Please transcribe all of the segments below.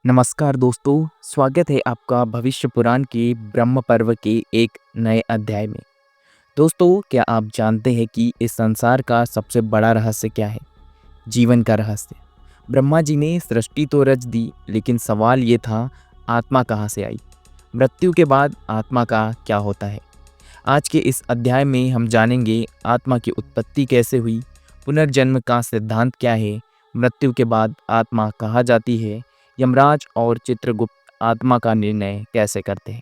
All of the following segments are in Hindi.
नमस्कार दोस्तों, स्वागत है आपका भविष्य पुराण के ब्रह्म पर्व के एक नए अध्याय में। दोस्तों, क्या आप जानते हैं कि इस संसार का सबसे बड़ा रहस्य क्या है? जीवन का रहस्य। ब्रह्मा जी ने सृष्टि तो रच दी, लेकिन सवाल ये था, आत्मा कहाँ से आई? मृत्यु के बाद आत्मा का क्या होता है? आज के इस अध्याय में हम जानेंगे आत्मा की उत्पत्ति कैसे हुई, पुनर्जन्म का सिद्धांत क्या है, मृत्यु के बाद आत्मा कहाँ जाती है, यमराज और चित्रगुप्त आत्मा का निर्णय कैसे करते हैं।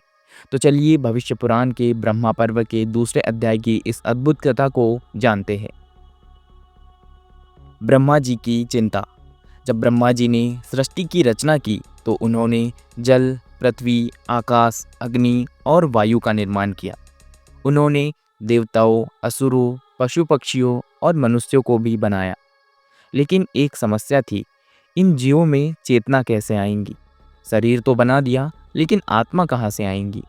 तो चलिए भविष्य पुराण के ब्रह्मा पर्व के दूसरे अध्याय की इस अद्भुत कथा को जानते हैं। ब्रह्मा जी की चिंता। जब ब्रह्मा जी ने सृष्टि की रचना की तो उन्होंने जल, पृथ्वी, आकाश, अग्नि और वायु का निर्माण किया। उन्होंने देवताओं, असुरों, पशु पक्षियों और मनुष्यों को भी बनाया। लेकिन एक समस्या थी, इन जीवों में चेतना कैसे आएंगी? शरीर तो बना दिया, लेकिन आत्मा कहाँ से आएंगी?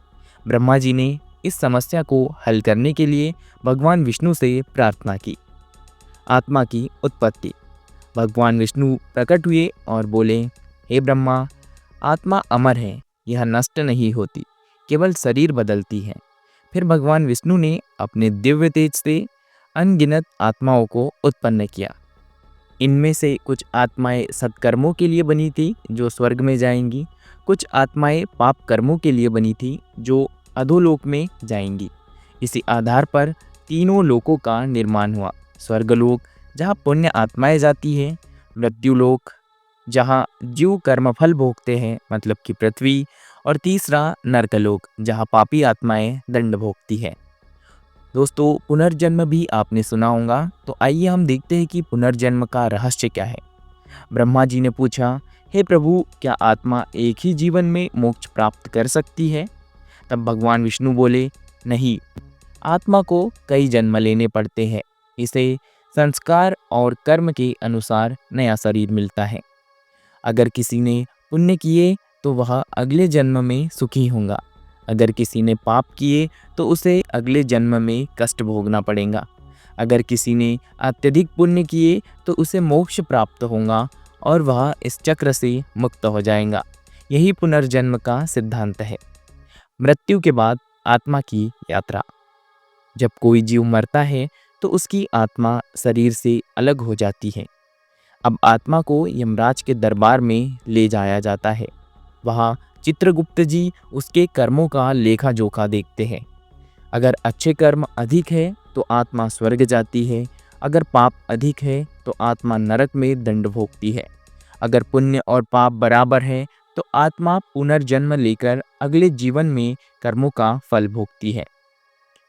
ब्रह्मा जी ने इस समस्या को हल करने के लिए भगवान विष्णु से प्रार्थना की। आत्मा की उत्पत्ति। भगवान विष्णु प्रकट हुए और बोले, हे ब्रह्मा, आत्मा अमर है, यह नष्ट नहीं होती, केवल शरीर बदलती है। फिर भगवान विष्णु ने अपने दिव्य तेज से अनगिनत आत्माओं को उत्पन्न किया। इनमें से कुछ आत्माएं सत्कर्मों के लिए बनी थी जो स्वर्ग में जाएंगी, कुछ आत्माएं पाप कर्मों के लिए बनी थी जो अधोलोक में जाएंगी। इसी आधार पर तीनों लोकों का निर्माण हुआ। स्वर्गलोक जहाँ पुण्य आत्माएं जाती हैं, मृत्युलोक जहाँ जीव कर्मफल भोगते हैं मतलब कि पृथ्वी, और तीसरा नरकलोक जहाँ पापी आत्माएं दंड भोगती है। दोस्तों, पुनर्जन्म भी आपने सुना होगा, तो आइए हम देखते हैं कि पुनर्जन्म का रहस्य क्या है। ब्रह्मा जी ने पूछा, हे प्रभु, क्या आत्मा एक ही जीवन में मोक्ष प्राप्त कर सकती है? तब भगवान विष्णु बोले, नहीं, आत्मा को कई जन्म लेने पड़ते हैं। इसे संस्कार और कर्म के अनुसार नया शरीर मिलता है। अगर किसी ने पुण्य किए तो वह अगले जन्म में सुखी होगा। अगर किसी ने पाप किए तो उसे अगले जन्म में कष्ट भोगना पड़ेगा। अगर किसी ने अत्यधिक पुण्य किए तो उसे मोक्ष प्राप्त होगा और वह इस चक्र से मुक्त हो जाएगा। यही पुनर्जन्म का सिद्धांत है। मृत्यु के बाद आत्मा की यात्रा। जब कोई जीव मरता है तो उसकी आत्मा शरीर से अलग हो जाती है। अब आत्मा को यमराज के दरबार में ले जाया जाता है। वहाँ चित्रगुप्त जी उसके कर्मों का लेखा जोखा देखते हैं। अगर अच्छे कर्म अधिक है तो आत्मा स्वर्ग जाती है। अगर पाप अधिक है तो आत्मा नरक में दंड भोगती है। अगर पुण्य और पाप बराबर है तो आत्मा पुनर्जन्म लेकर अगले जीवन में कर्मों का फल भोगती है।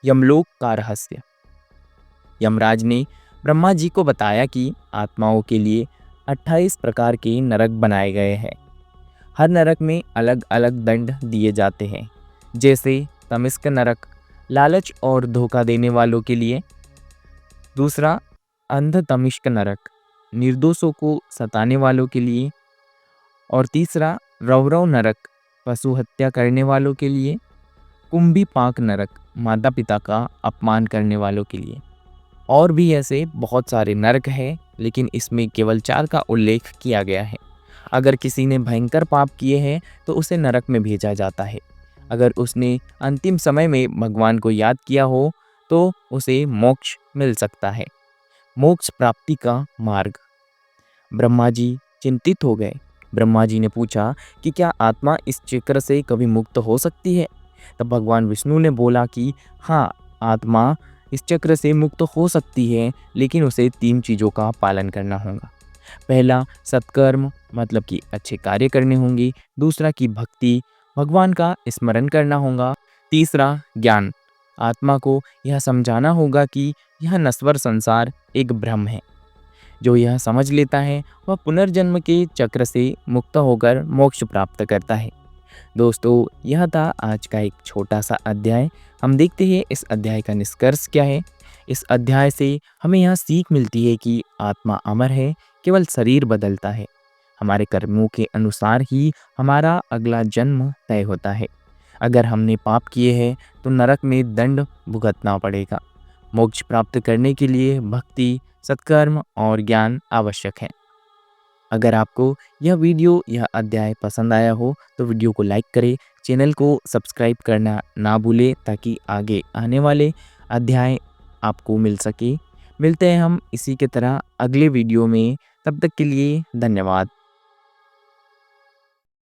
यमलोक का रहस्य। यमराज ने ब्रह्मा जी को बताया कि आत्माओं के लिए 28 प्रकार के नरक बनाए गए हैं। हर नरक में अलग अलग दंड दिए जाते हैं, जैसे तमिस्क नरक लालच और धोखा देने वालों के लिए, दूसरा अंध तमिश्क नरक निर्दोषों को सताने वालों के लिए, और तीसरा रौरव नरक पशु हत्या करने वालों के लिए, कुंभी पाक नरक माता पिता का अपमान करने वालों के लिए। और भी ऐसे बहुत सारे नरक हैं, लेकिन इसमें केवल 4 का उल्लेख किया गया है। अगर किसी ने भयंकर पाप किए हैं तो उसे नरक में भेजा जाता है। अगर उसने अंतिम समय में भगवान को याद किया हो तो उसे मोक्ष मिल सकता है। मोक्ष प्राप्ति का मार्ग। ब्रह्मा जी चिंतित हो गए। ब्रह्मा जी ने पूछा कि क्या आत्मा इस चक्र से कभी मुक्त हो सकती है? तब भगवान विष्णु ने बोला कि हाँ, आत्मा इस चक्र से मुक्त हो सकती है, लेकिन उसे 3 चीज़ों का पालन करना होगा। पहला, सत्कर्म मतलब कि अच्छे कार्य करने होंगे। दूसरा कि भक्ति, भगवान का स्मरण करना होगा। तीसरा, ज्ञान, आत्मा को यह समझाना होगा कि यह नश्वर संसार एक भ्रम है। जो यह समझ लेता है वह पुनर्जन्म के चक्र से मुक्त होकर मोक्ष प्राप्त करता है। दोस्तों, यह था आज का एक छोटा सा अध्याय। हम देखते हैं इस अध्याय का निष्कर्ष क्या है। इस अध्याय से हमें यह सीख मिलती है कि आत्मा अमर है, केवल शरीर बदलता है। हमारे कर्मों के अनुसार ही हमारा अगला जन्म तय होता है। अगर हमने पाप किए हैं तो नरक में दंड भुगतना पड़ेगा। मोक्ष प्राप्त करने के लिए भक्ति, सत्कर्म और ज्ञान आवश्यक है। अगर आपको यह वीडियो यह अध्याय पसंद आया हो तो वीडियो को लाइक करें, चैनल को सब्सक्राइब करना ना भूलें ताकि आगे आने वाले अध्याय आपको मिल सके। मिलते हैं हम इसी के तरह अगले वीडियो में, तब तक के लिए धन्यवाद।